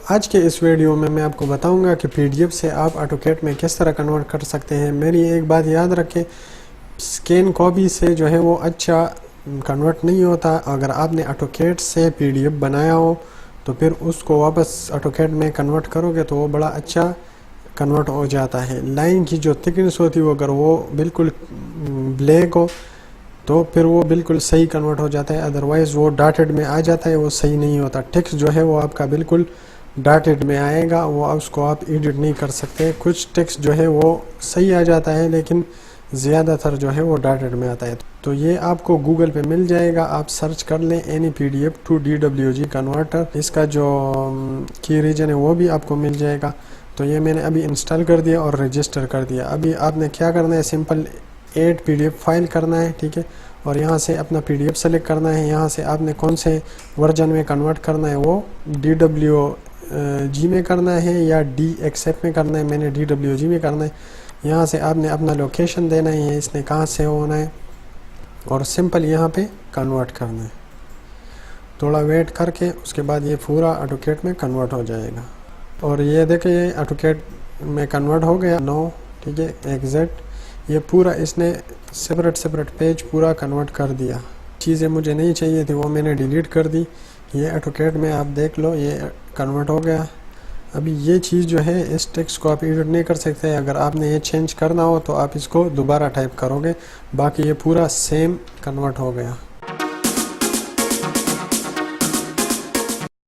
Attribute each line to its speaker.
Speaker 1: आज के इस वीडियो में मैं आपको बताऊंगा कि पीडीएफ से आप ऑटोकैड में किस तरह कन्वर्ट कर सकते हैं। मेरी एक बात याद रखें, स्कैन कॉपी से जो है वो अच्छा कन्वर्ट नहीं होता। अगर आपने ऑटोकैड से पीडीएफ बनाया हो तो फिर उसको वापस ऑटोकैड में कन्वर्ट करोगे तो वो बड़ा अच्छा कन्वर्ट हो जाता है। लाइन की जो थिकनेस होती है अगर वो बिल्कुल ब्लैक हो तो फिर वो बिल्कुल सही कन्वर्ट हो जाता है, अदरवाइज़ वो डॉटेड में आ जाता है, वो सही नहीं होता। टेक्स्ट जो है वो आपका बिल्कुल डॉटेड में आएगा, वो उसको आप एडिट नहीं कर सकते। कुछ टेक्स्ट जो है वो सही आ जाता है लेकिन ज़्यादातर जो है वो डॉटेड में आता है। तो ये आपको गूगल पे मिल जाएगा, आप सर्च कर लें AnyPDF to DWG कन्वर्टर। इसका जो की रीजन है वो भी आपको मिल जाएगा। तो ये मैंने अभी इंस्टॉल कर दिया और रजिस्टर कर दिया। अभी आपने क्या करना है, सिंपल ऐड PDF फाइल करना है, ठीक है। और यहाँ से अपना PDF सेलेक्ट करना है। यहाँ से आपने कौन से वर्जन में कन्वर्ट करना है, वो DWG में करना है या DXF में करना है। मैंने DWG में करना है। यहाँ से आपने अपना लोकेशन देना है, इसने कहाँ से होना है, और सिंपल यहाँ पे कन्वर्ट करना है। थोड़ा वेट करके उसके बाद ये पूरा ऑटोकैड में कन्वर्ट हो जाएगा। और ये देखिए ये ऑटोकैड में कन्वर्ट हो गया 9, ठीक है, एग्जैक्ट। ये पूरा इसने सेपरेट पेज पूरा कन्वर्ट कर दिया। चीज़ें मुझे नहीं चाहिए थी वो मैंने डिलीट कर दी। ये ऑटोकैड में आप देख लो ये कन्वर्ट हो गया। अभी ये चीज़ जो है, इस टेक्स्ट को आप एडिट नहीं कर सकते। अगर आपने ये चेंज करना हो तो आप इसको दोबारा टाइप करोगे, बाकी ये पूरा सेम कन्वर्ट हो गया।